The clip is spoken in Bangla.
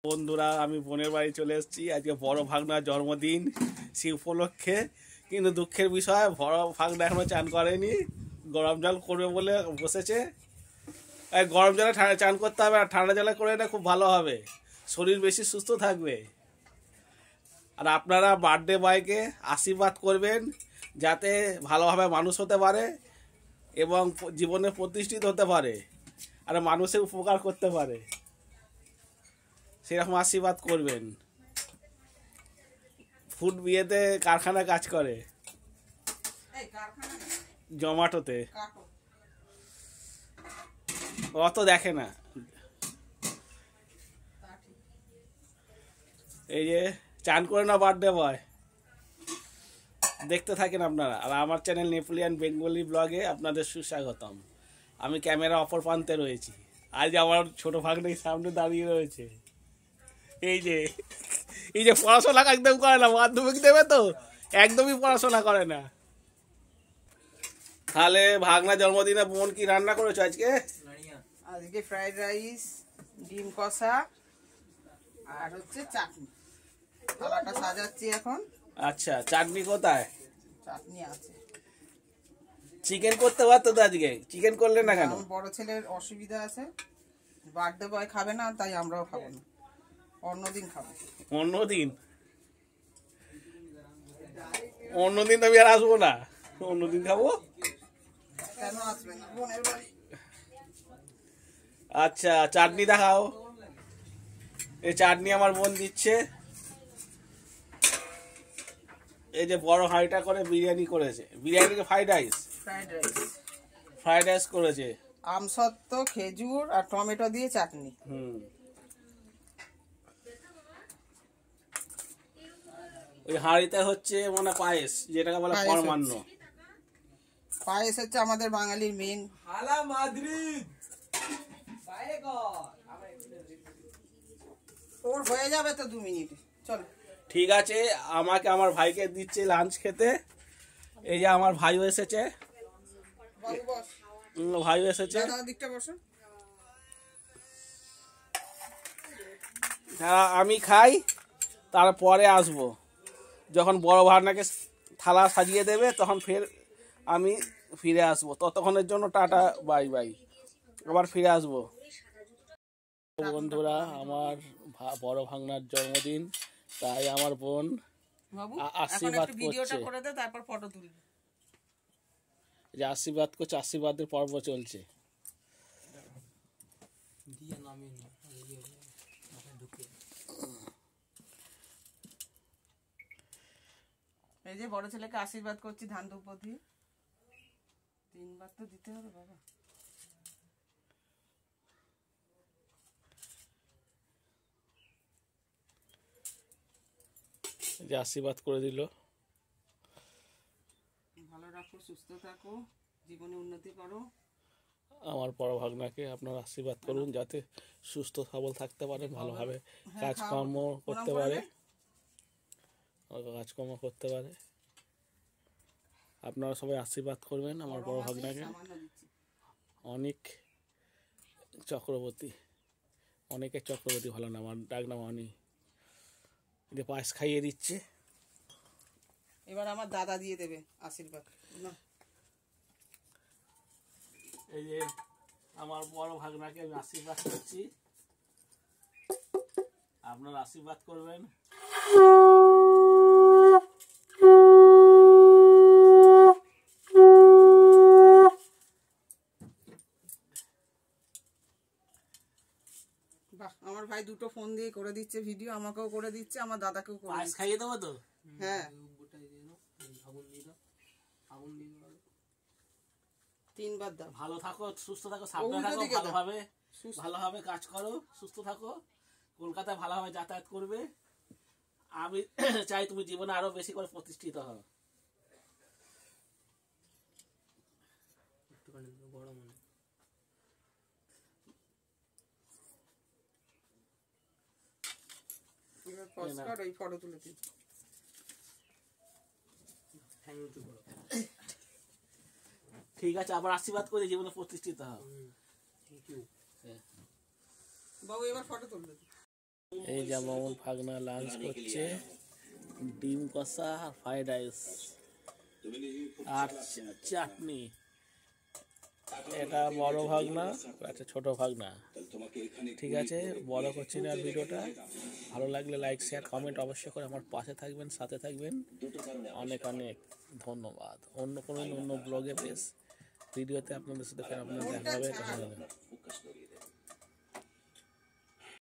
বন্ধুরা, আমি বোনের বাড়ি চলে এসেছি। আজকে বড় ভাগনার জন্মদিন, সে উপলক্ষে। কিন্তু দুঃখের বিষয়, বড় ভাগনা এখনো চান করেনি। গরম জল করবে বলে বসেছে। গরম জলে চান করতে হবে, আর ঠান্ডা জলে করে এটা খুব ভালো হবে, শরীর বেশি সুস্থ থাকবে। আর আপনারা বার্থডে বয়কে আশীর্বাদ করবেন যাতে ভালোভাবে মানুষ হতে পারে এবং জীবনে প্রতিষ্ঠিত হতে পারে আর মানুষের উপকার করতে পারে, সেরকম আশীর্বাদ করবেন। ফুড বিয়েতে কারখানা কাজ করে, জোম্যাটোতে। অত দেখে না। এই যে চান করে না বার্থডে বয়, দেখতে থাকেন আপনারা। আর আমার চ্যানেল নেপোলিয়ান বেঙ্গলি ব্লগে আপনাদের সুস্বাগতম। আমি ক্যামেরা অপর প্রান্তে রয়েছি। আজ আমার ছোট ভাগ্নে সামনে দাঁড়িয়ে রয়েছে। এই যে পড়াশোনা একদম করে না, মাধ্যমিক দেবে তো একদমই পড়াশোনা করে না। তাহলে ভাগনা জন্মদিনে বোন কি রান্না করেছো আজকে? আজকে ফ্রাইড রাইস, ডিম কষা আর হচ্ছে চাটনি। থালাটা সাজাচ্ছি এখন। আচ্ছা, চাটনি কোথায়? চাটনি আছে। চিকেন করতে পারতো তো, আজকে চিকেন করলে না কেন? বড় ছেলের অসুবিধা আছে, বার্থডে বয় খাবে না, তাই আমরাও খাবো না, অন্যদিন খাবো। অন্যদিন? অন্যদিন আমি আর আসবো না, অন্যদিন খাবো। কেন আসবে না, বোনের বাড়ি। আচ্ছা, চাটনি দেখাও। এই চাটনি আমার বোন দিচ্ছে। এই যে বড় হাঁড়িটা করে বিরিয়ানি করেছে। বিরিয়ানিকে ফ্রাইড রাইস করেছে। আমসত্ত্ব, খেজুর আর টমেটো দিয়ে চাটনি। ওই হাঁড়িতে হচ্ছে মানে পায়েস, যেটাকে বলে পরমান্ন। পায়েস হচ্ছে আমাদের বাঙালির মেন। ওর হয়ে যাবে তো 2 মিনিট, চলো। ঠিক আছে, আমাকে আমার ভাইকে দিচ্ছে লাঞ্চ খেতে। এই যে আমার ভাইও এসেছে। ভাইও এসেছে। আমি খাই, তারপরে আসবো। যখন বড় ভাগনাকে থালা সাজিয়ে দেবে তখন ফের আমি ফিরে আসবো। ততক্ষণের জন্য টাটা, বাই বাই, আবার ফিরে আসবো। বন্ধুরা, আমার বড় ভাগনার জন্মদিন, তাই আমার বোন আশীর্বাদ করছে। যে আশীর্বাদ করছে, আশীর্বাদের পর্ব চলছে। এই যে বড় ছেলেকে আশীর্বাদ করছি ধান দুপতি। 3 বার তো দিতে হবে বাবা। যে আশীর্বাদ করে দিল। ভালো রাখো, সুস্থ থাকো, জীবনে উন্নতি করো। আমার বড় ভাগনাকে আপনারা আশীর্বাদ করুন যাতে সুস্থ সবল থাকতে পারে, ভালোভাবে কাজকর্ম করতে পারে, আপনারা সবাই আশীর্বাদ করবেন আমার বড় ভাগনাকে। অনেক চক্রবর্তী, অনেকের চক্রবর্তী ভালো না, আমার ডাক নাম অনি। যে পায়েস খাইয়ে দিচ্ছে। এবার আমার দাদা দিয়ে দেবে আশীর্বাদ। এই যে আমার বড় ভাগনাকে আমি আশীর্বাদ করছি, আপনারা আশীর্বাদ করবেন। বাহ, আমার ভাই 2টো ফোন দিয়ে করে দিচ্ছে ভিডিও, আমাকেও করে দিচ্ছে, আমার দাদাকেও করে পায়েস দিচ্ছে। খাইয়ে দেবো তো? হ্যাঁ, 3 বার দাও। ভালো থাকো, সুস্থ থাকো, সাবধানে থাকো, ভালোভাবে কাজ করো, সুস্থ থাকো, কলকাতায় ভালোভাবে যাতায়াত করবে। আমি চাই তুমি জীবনে আরো বেশি করে প্রতিষ্ঠিত হও। এই ফটো তুলে দিই। ঠিক আছে, আবার আশীর্বাদ করে জীবনে প্রতিষ্ঠিত হও। বাবু এবার ফটো তুলবে। এই যে মামুন ভাগনা লাঞ্চ করছে, ডিম কষা আর ফ্রাইড রাইস আর চাটনি। এটা বড় ভাগনা, একটা ছোট ভাগনা। ঠিক আছে, বড় করছি না ভিডিওটা। ভালো লাগলে লাইক শেয়ার কমেন্ট অবশ্যই করে আমার পাশে থাকবেন, সাথে থাকবেন। অনেক অনেক ধন্যবাদ। অন্য কোনো অন্য ব্লগে বেশ ভিডিওতে আপনাদের সাথে ফের আপনাদের দেখা হবে।